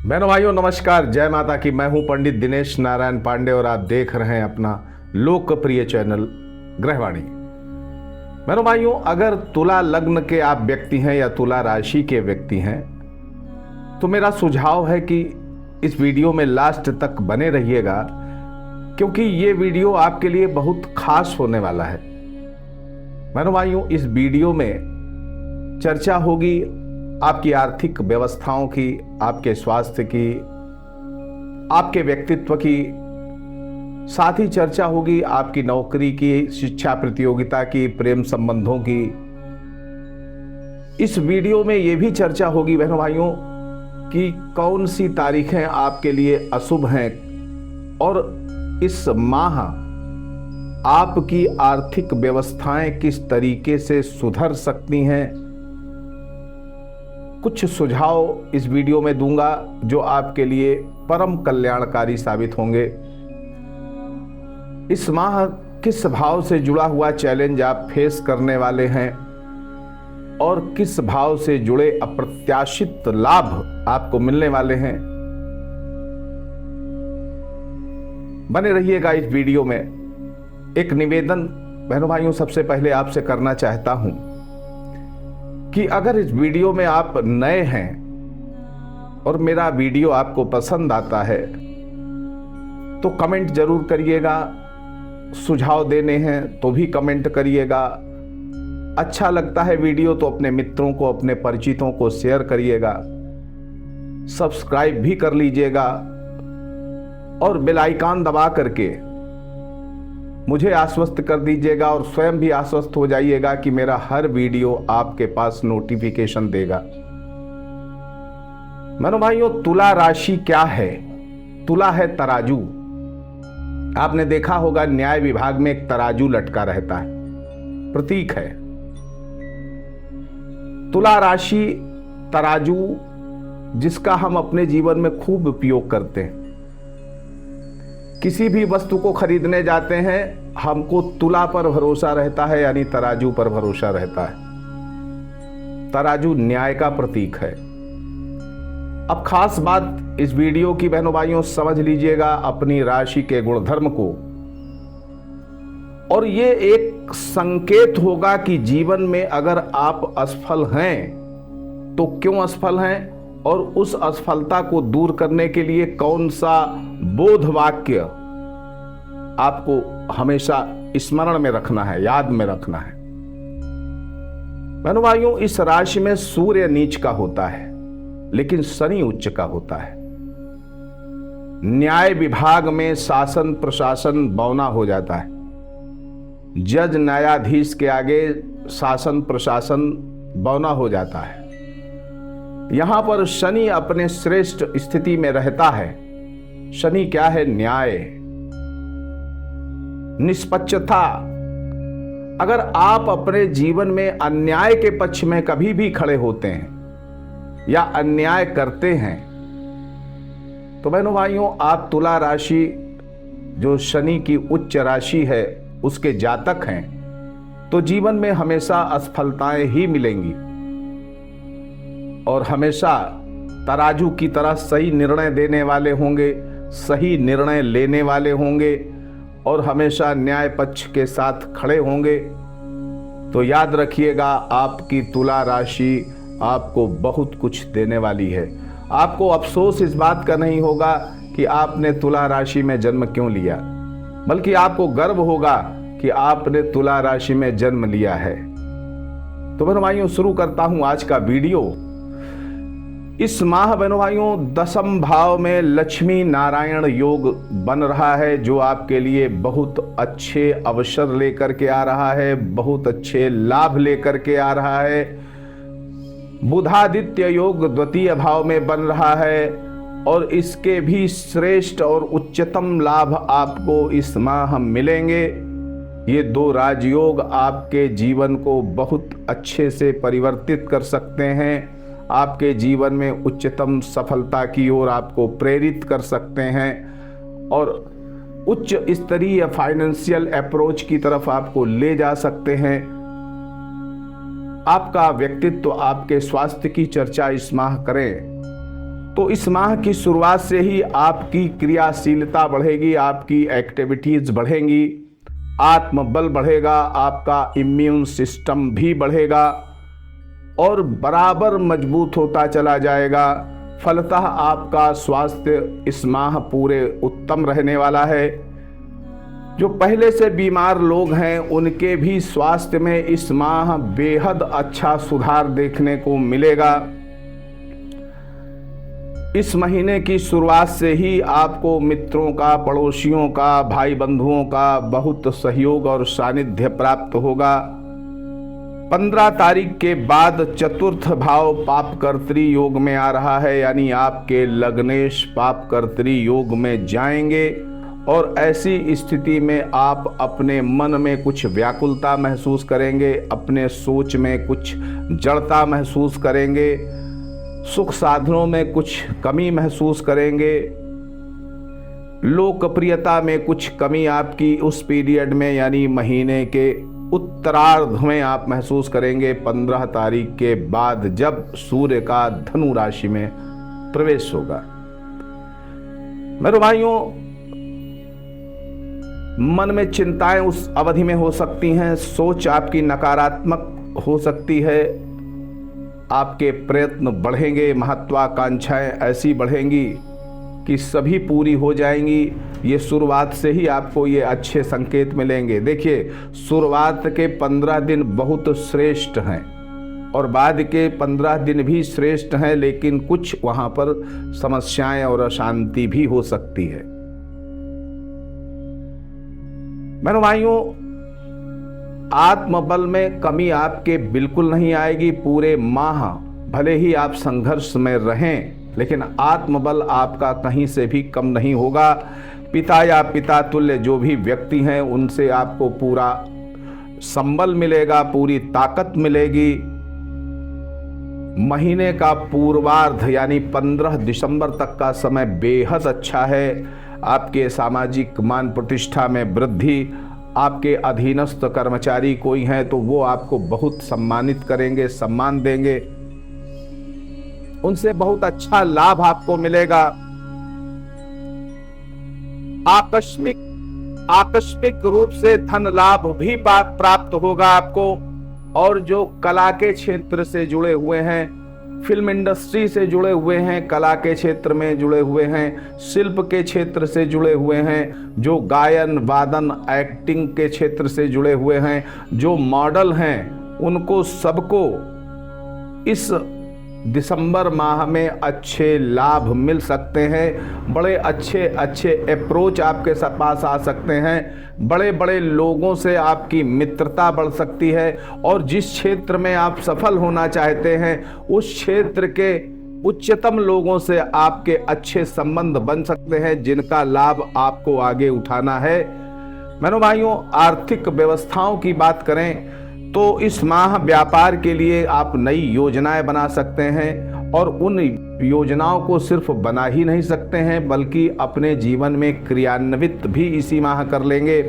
बहनों भाइयों नमस्कार, जय माता की। मैं हूं पंडित दिनेश नारायण पांडे और आप देख रहे हैं अपना लोकप्रिय चैनल ग्रहवाणी। बहनों भाइयों, अगर तुला लग्न के आप व्यक्ति हैं या तुला राशि के व्यक्ति हैं तो मेरा सुझाव है कि इस वीडियो में लास्ट तक बने रहिएगा, क्योंकि ये वीडियो आपके लिए बहुत खास होने वाला है। बहनों भाइयों, इस वीडियो में चर्चा होगी आपकी आर्थिक व्यवस्थाओं की, आपके स्वास्थ्य की, आपके व्यक्तित्व की, साथ ही चर्चा होगी आपकी नौकरी की, शिक्षा प्रतियोगिता की, प्रेम संबंधों की। इस वीडियो में यह भी चर्चा होगी बहनों भाइयों कि कौन सी तारीखें आपके लिए अशुभ हैं और इस माह आपकी आर्थिक व्यवस्थाएं किस तरीके से सुधर सकती हैं। कुछ सुझाव इस वीडियो में दूंगा जो आपके लिए परम कल्याणकारी साबित होंगे। इस माह किस भाव से जुड़ा हुआ चैलेंज आप फेस करने वाले हैं और किस भाव से जुड़े अप्रत्याशित लाभ आपको मिलने वाले हैं, बने रहिएगा इस वीडियो में। एक निवेदन बहनों भाइयों सबसे पहले आपसे करना चाहता हूं कि अगर इस वीडियो में आप नए हैं और मेरा वीडियो आपको पसंद आता है तो कमेंट जरूर करिएगा। सुझाव देने हैं तो भी कमेंट करिएगा। अच्छा लगता है वीडियो तो अपने मित्रों को, अपने परिचितों को शेयर करिएगा। सब्सक्राइब भी कर लीजिएगा और बेल आइकन दबा करके मुझे आश्वस्त कर दीजिएगा और स्वयं भी आश्वस्त हो जाइएगा कि मेरा हर वीडियो आपके पास नोटिफिकेशन देगा। बहनों भाइयों, तुला राशि क्या है? तुला है तराजू। आपने देखा होगा न्याय विभाग में एक तराजू लटका रहता है, प्रतीक है। तुला राशि तराजू जिसका हम अपने जीवन में खूब उपयोग करते हैं। किसी भी वस्तु को खरीदने जाते हैं हमको तुला पर भरोसा रहता है, यानी तराजू पर भरोसा रहता है। तराजू न्याय का प्रतीक है। अब खास बात इस वीडियो की बहनों भाइयों समझ लीजिएगा अपनी राशि के गुणधर्म को, और ये एक संकेत होगा कि जीवन में अगर आप असफल हैं तो क्यों असफल हैं और उस असफलता को दूर करने के लिए कौन सा बोध वाक्य आपको हमेशा स्मरण में रखना है, याद में रखना है। बहनों भाइयों, इस राशि में सूर्य नीच का होता है लेकिन शनि उच्च का होता है। न्याय विभाग में शासन प्रशासन बौना हो जाता है। जज न्यायाधीश के आगे शासन प्रशासन बौना हो जाता है। यहां पर शनि अपने श्रेष्ठ स्थिति में रहता है। शनि क्या है? न्याय, निष्पक्षता। अगर आप अपने जीवन में अन्याय के पक्ष में कभी भी खड़े होते हैं या अन्याय करते हैं तो बहनों भाइयों, आप तुला राशि जो शनि की उच्च राशि है उसके जातक हैं तो जीवन में हमेशा असफलताएं ही मिलेंगी और हमेशा तराजू की तरह सही निर्णय देने वाले होंगे, सही निर्णय लेने वाले होंगे और हमेशा न्याय पक्ष के साथ खड़े होंगे। तो याद रखिएगा आपकी तुला राशि आपको बहुत कुछ देने वाली है। आपको अफसोस इस बात का नहीं होगा कि आपने तुला राशि में जन्म क्यों लिया, बल्कि आपको गर्व होगा कि आपने तुला राशि में जन्म लिया है। तो बहनों भाइयों, शुरू करता हूं आज का वीडियो। इस माह बहनों भाइयों दशम भाव में लक्ष्मी नारायण योग बन रहा है जो आपके लिए बहुत अच्छे अवसर लेकर के आ रहा है, बहुत अच्छे लाभ लेकर के आ रहा है। बुधादित्य योग द्वितीय भाव में बन रहा है और इसके भी श्रेष्ठ और उच्चतम लाभ आपको इस माह मिलेंगे। ये दो राजयोग आपके जीवन को बहुत अच्छे से परिवर्तित कर सकते हैं, आपके जीवन में उच्चतम सफलता की ओर आपको प्रेरित कर सकते हैं और उच्च स्तरीय फाइनेंशियल अप्रोच की तरफ आपको ले जा सकते हैं। आपका व्यक्तित्व, आपके स्वास्थ्य की चर्चा इस माह करें तो इस माह की शुरुआत से ही आपकी क्रियाशीलता बढ़ेगी, आपकी एक्टिविटीज बढ़ेंगी, आत्मबल बढ़ेगा, आपका इम्यून सिस्टम भी बढ़ेगा और बराबर मजबूत होता चला जाएगा। फलतः आपका स्वास्थ्य इस माह पूरे उत्तम रहने वाला है। जो पहले से बीमार लोग हैं उनके भी स्वास्थ्य में इस माह बेहद अच्छा सुधार देखने को मिलेगा। इस महीने की शुरुआत से ही आपको मित्रों का, पड़ोसियों का, भाई बंधुओं का बहुत सहयोग और सानिध्य प्राप्त होगा। 15 तारीख के बाद चतुर्थ भाव पापकर्त्री योग में आ रहा है, यानी आपके लग्नेश पापकर्त्री योग में जाएंगे और ऐसी स्थिति में आप अपने मन में कुछ व्याकुलता महसूस करेंगे, अपने सोच में कुछ जड़ता महसूस करेंगे, सुख साधनों में कुछ कमी महसूस करेंगे, लोकप्रियता में कुछ कमी आपकी उस पीरियड में यानी महीने के उत्तरार्ध में आप महसूस करेंगे 15 तारीख के बाद, जब सूर्य का धनु राशि में प्रवेश होगा। मेरे भाइयों, मन में चिंताएं उस अवधि में हो सकती हैं, सोच आपकी नकारात्मक हो सकती है, आपके प्रयत्न बढ़ेंगे, महत्वाकांक्षाएं ऐसी बढ़ेंगी कि सभी पूरी हो जाएंगी। ये शुरुआत से ही आपको ये अच्छे संकेत मिलेंगे। देखिए, शुरुआत के 15 दिन बहुत श्रेष्ठ हैं और बाद के 15 दिन भी श्रेष्ठ हैं, लेकिन कुछ वहाँ पर समस्याएं और अशांति भी हो सकती है। मेरे भाइयों, आत्मबल में कमी आपके बिल्कुल नहीं आएगी। पूरे माह भले ही आप संघर्ष में रहें, लेकिन आत्मबल आपका कहीं से भी कम नहीं होगा। पिता या पिता तुल्य जो भी व्यक्ति हैं उनसे आपको पूरा संबल मिलेगा, पूरी ताकत मिलेगी। महीने का पूर्वार्ध यानी 15 दिसंबर तक का समय बेहद अच्छा है। आपके सामाजिक मान प्रतिष्ठा में वृद्धि, आपके अधीनस्थ कर्मचारी कोई हैं तो वो आपको बहुत सम्मानित करेंगे, सम्मान देंगे, उनसे बहुत अच्छा लाभ आपको मिलेगा। आकस्मिक रूप से धन लाभ भी प्राप्त होगा आपको। और जो कला के क्षेत्र से जुड़े हुए हैं, फिल्म इंडस्ट्री से जुड़े हुए हैं, कला के क्षेत्र में जुड़े हुए हैं, शिल्प के क्षेत्र से जुड़े हुए हैं, जो गायन वादन एक्टिंग के क्षेत्र से जुड़े हुए हैं, जो मॉडल हैं, उनको सबको इस दिसंबर माह में अच्छे लाभ मिल सकते हैं। बड़े अच्छे अप्रोच आपके पास आ सकते हैं। बड़े बड़े लोगों से आपकी मित्रता बढ़ सकती है और जिस क्षेत्र में आप सफल होना चाहते हैं उस क्षेत्र के उच्चतम लोगों से आपके अच्छे संबंध बन सकते हैं, जिनका लाभ आपको आगे उठाना है। मेरे भाइयों, आर्थिक व्यवस्थाओं की बात करें तो इस माह व्यापार के लिए आप नई योजनाएं बना सकते हैं और उन योजनाओं को सिर्फ बना ही नहीं सकते हैं बल्कि अपने जीवन में क्रियान्वित भी इसी माह कर लेंगे।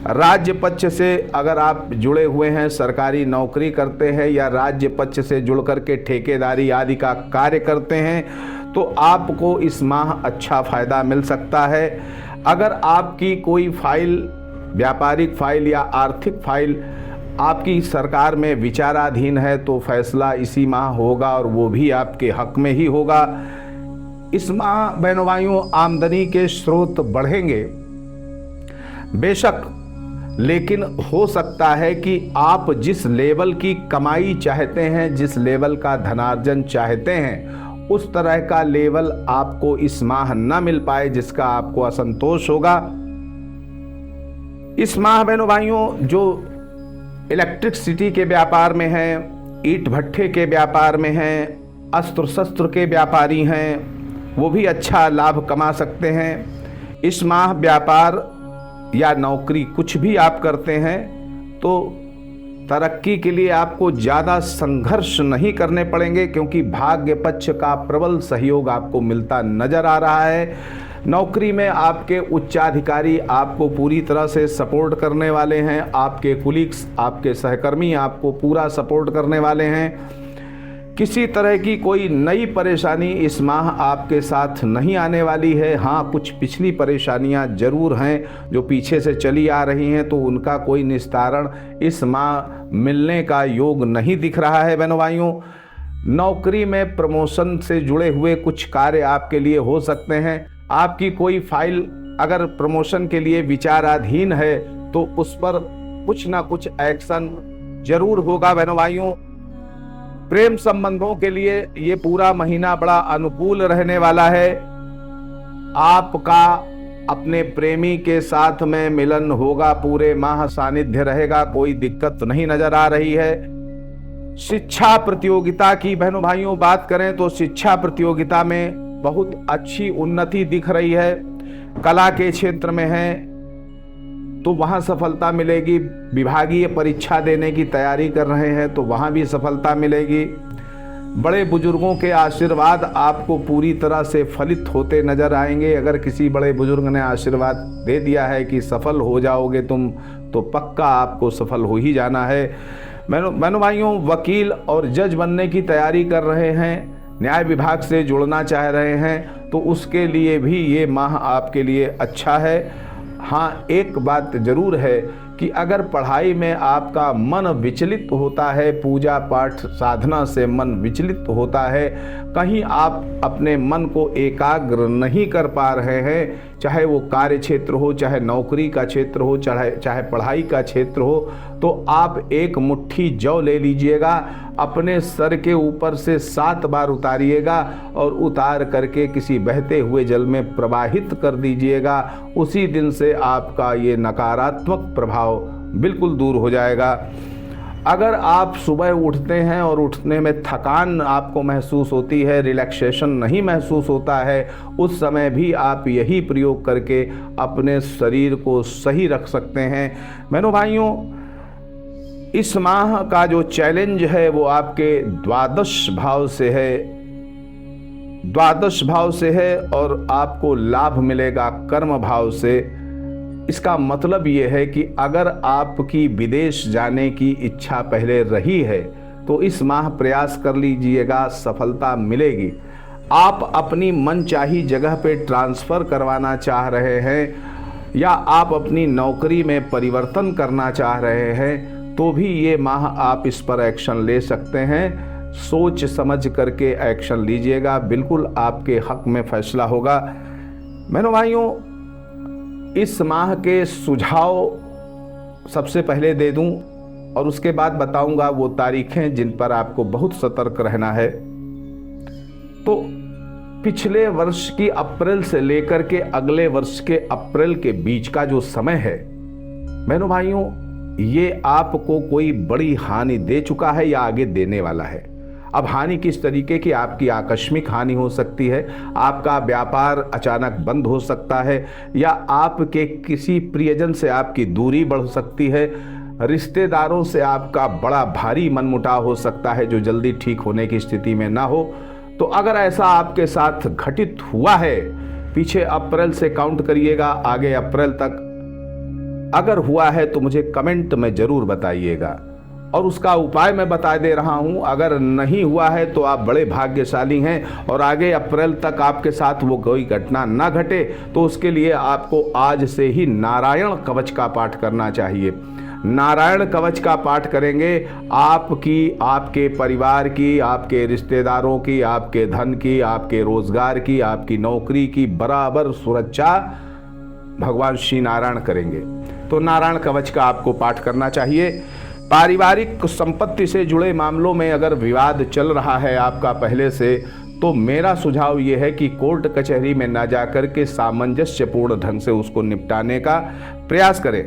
राज्य पक्ष से अगर आप जुड़े हुए हैं, सरकारी नौकरी करते हैं या राज्य पक्ष से जुड़ करके ठेकेदारी आदि का कार्य करते हैं तो आपको इस माह अच्छा फायदा मिल सकता है। अगर आपकी कोई फाइल, व्यापारिक फाइल या आर्थिक फाइल आपकी सरकार में विचाराधीन है तो फैसला इसी माह होगा और वो भी आपके हक में ही होगा। इस माह बहनों भाइयों आमदनी के स्रोत बढ़ेंगे बेशक, लेकिन हो सकता है कि आप जिस लेवल की कमाई चाहते हैं, जिस लेवल का धनार्जन चाहते हैं, उस तरह का लेवल आपको इस माह न मिल पाए, जिसका आपको असंतोष होगा। इस माह बहनों भाइयों जो इलेक्ट्रिसिटी के व्यापार में हैं, ईंट भट्ठे के व्यापार में हैं, अस्त्र शस्त्र के व्यापारी हैं, वो भी अच्छा लाभ कमा सकते हैं। इस माह व्यापार या नौकरी कुछ भी आप करते हैं तो तरक्की के लिए आपको ज़्यादा संघर्ष नहीं करने पड़ेंगे, क्योंकि भाग्य पक्ष का प्रबल सहयोग आपको मिलता नजर आ रहा है। नौकरी में आपके उच्चाधिकारी आपको पूरी तरह से सपोर्ट करने वाले हैं, आपके कुलीग्स, आपके सहकर्मी आपको पूरा सपोर्ट करने वाले हैं। किसी तरह की कोई नई परेशानी इस माह आपके साथ नहीं आने वाली है। हाँ, कुछ पिछली परेशानियां जरूर हैं जो पीछे से चली आ रही हैं, तो उनका कोई निस्तारण इस माह मिलने का योग नहीं दिख रहा है। बहनों भाइयों, नौकरी में प्रमोशन से जुड़े हुए कुछ कार्य आपके लिए हो सकते हैं। आपकी कोई फाइल अगर प्रमोशन के लिए विचाराधीन है तो उस पर कुछ ना कुछ एक्शन जरूर होगा। बहनों भाइयों, प्रेम संबंधों के लिए ये पूरा महीना बड़ा अनुकूल रहने वाला है। आपका अपने प्रेमी के साथ में मिलन होगा, पूरे माह सानिध्य रहेगा, कोई दिक्कत नहीं नजर आ रही है। शिक्षा प्रतियोगिता की बहनों भाइयों बात करें तो शिक्षा प्रतियोगिता में बहुत अच्छी उन्नति दिख रही है। कला के क्षेत्र में है तो वहां सफलता मिलेगी। विभागीय परीक्षा देने की तैयारी कर रहे हैं तो वहां भी सफलता मिलेगी। बड़े बुजुर्गों के आशीर्वाद आपको पूरी तरह से फलित होते नजर आएंगे। अगर किसी बड़े बुजुर्ग ने आशीर्वाद दे दिया है कि सफल हो जाओगे तुम, तो पक्का आपको सफल हो ही जाना है। बहनों भाइयों, वकील और जज बनने की तैयारी कर रहे हैं, न्याय विभाग से जुड़ना चाह रहे हैं, तो उसके लिए भी ये माह आपके लिए अच्छा है। हाँ, एक बात जरूर है कि अगर पढ़ाई में आपका मन विचलित होता है, पूजा पाठ साधना से मन विचलित होता है, कहीं आप अपने मन को एकाग्र नहीं कर पा रहे हैं, चाहे वो कार्य क्षेत्र हो, चाहे नौकरी का क्षेत्र हो, चाहे पढ़ाई का क्षेत्र हो, तो आप एक मुट्ठी जौ ले लीजिएगा, अपने सर के ऊपर से 7 बार उतारिएगा और उतार करके किसी बहते हुए जल में प्रवाहित कर दीजिएगा। उसी दिन से आपका ये नकारात्मक प्रभाव बिल्कुल दूर हो जाएगा। अगर आप सुबह उठते हैं और उठने में थकान आपको महसूस होती है, रिलैक्सेशन नहीं महसूस होता है, उस समय भी आप यही प्रयोग करके अपने शरीर को सही रख सकते हैं। बहनों भाइयों, इस माह का जो चैलेंज है वो आपके द्वादश भाव से है। द्वादश भाव से है और आपको लाभ मिलेगा कर्म भाव से। इसका मतलब ये है कि अगर आपकी विदेश जाने की इच्छा पहले रही है तो इस माह प्रयास कर लीजिएगा, सफलता मिलेगी। आप अपनी मनचाही जगह पे ट्रांसफ़र करवाना चाह रहे हैं या आप अपनी नौकरी में परिवर्तन करना चाह रहे हैं तो भी ये माह आप इस पर एक्शन ले सकते हैं। सोच समझ करके एक्शन लीजिएगा, बिल्कुल आपके हक में फैसला होगा। बहनों भाइयों, इस माह के सुझाव सबसे पहले दे दूं और उसके बाद बताऊंगा वो तारीखें जिन पर आपको बहुत सतर्क रहना है। तो पिछले वर्ष की अप्रैल से लेकर के अगले वर्ष के अप्रैल के बीच का जो समय है, बहनों भाइयों, ये आपको कोई बड़ी हानि दे चुका है या आगे देने वाला है। अब हानि किस तरीके की? आपकी आकस्मिक हानि हो सकती है, आपका व्यापार अचानक बंद हो सकता है, या आपके किसी प्रियजन से आपकी दूरी बढ़ सकती है, रिश्तेदारों से आपका बड़ा भारी मनमुटाव हो सकता है जो जल्दी ठीक होने की स्थिति में ना हो। तो अगर ऐसा आपके साथ घटित हुआ है, पीछे अप्रैल से काउंट करिएगा, आगे अप्रैल तक अगर हुआ है तो मुझे कमेंट में जरूर बताइएगा और उसका उपाय मैं बता दे रहा हूं। अगर नहीं हुआ है तो आप बड़े भाग्यशाली हैं और आगे अप्रैल तक आपके साथ वो कोई घटना ना घटे, तो उसके लिए आपको आज से ही नारायण कवच का पाठ करना चाहिए। नारायण कवच का पाठ करेंगे, आपकी, आपके परिवार की, आपके रिश्तेदारों की, आपके धन की, आपके रोजगार की, आपकी नौकरी की बराबर सुरक्षा भगवान श्री नारायण करेंगे। तो नारायण कवच का आपको पाठ करना चाहिए। पारिवारिक संपत्ति से जुड़े मामलों में अगर विवाद चल रहा है आपका पहले से, तो मेरा सुझाव ये है कि कोर्ट कचहरी में ना जाकर के सामंजस्यपूर्ण ढंग से उसको निपटाने का प्रयास करें।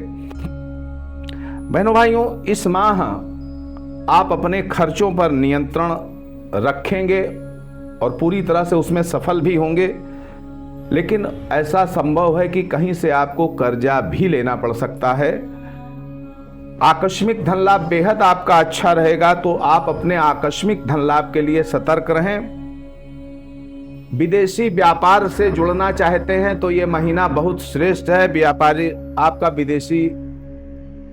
बहनों भाइयों, इस माह आप अपने खर्चों पर नियंत्रण रखेंगे और पूरी तरह से उसमें सफल भी होंगे, लेकिन ऐसा संभव है कि कहीं से आपको कर्जा भी लेना पड़ सकता है। आकस्मिक धन लाभ बेहद आपका अच्छा रहेगा, तो आप अपने आकस्मिक धन लाभ के लिए सतर्क रहें। विदेशी व्यापार से जुड़ना चाहते हैं तो ये महीना बहुत श्रेष्ठ है। व्यापारी, आपका विदेशी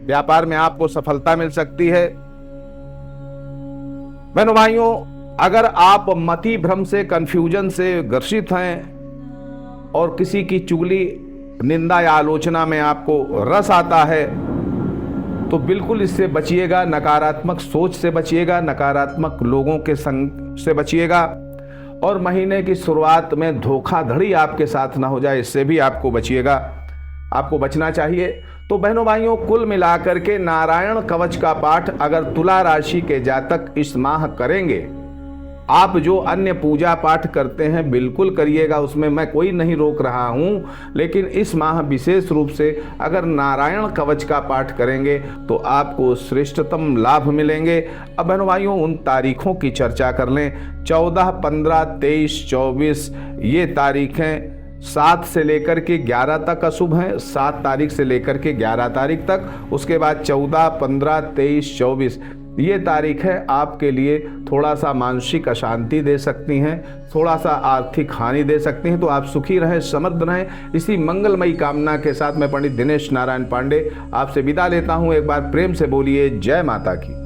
व्यापार में आपको सफलता मिल सकती है। बहनों भाइयों, अगर आप मति भ्रम से, कंफ्यूजन से ग्रसित हैं और किसी की चुगली, निंदा या आलोचना में आपको रस आता है, तो बिल्कुल इससे बचिएगा। नकारात्मक सोच से बचिएगा, नकारात्मक लोगों के संग से बचिएगा, और महीने की शुरुआत में धोखाधड़ी आपके साथ ना हो जाए, इससे भी आपको बचिएगा, आपको बचना चाहिए। तो बहनों भाइयों, कुल मिलाकर के नारायण कवच का पाठ अगर तुला राशि के जातक इस माह करेंगे, आप जो अन्य पूजा पाठ करते हैं बिल्कुल करिएगा, उसमें मैं कोई नहीं रोक रहा हूं, लेकिन इस माह विशेष रूप से अगर नारायण कवच का पाठ करेंगे तो आपको श्रेष्ठतम लाभ मिलेंगे। अब बहनों भाइयों, उन तारीखों की चर्चा कर लें। 14, 15, 23, 24 ये तारीखें 7 से लेकर के 11 तक अशुभ हैं, 7 तारीख से लेकर के 11 तारीख तक। उसके बाद 14, 15, 23, 24 ये तारीख है आपके लिए थोड़ा सा मानसिक अशांति दे सकती हैं, थोड़ा सा आर्थिक हानि दे सकती हैं। तो आप सुखी रहें, समृद्ध रहें, इसी मंगलमयी कामना के साथ मैं पंडित दिनेश नारायण पांडे आपसे विदा लेता हूं। एक बार प्रेम से बोलिए जय माता की।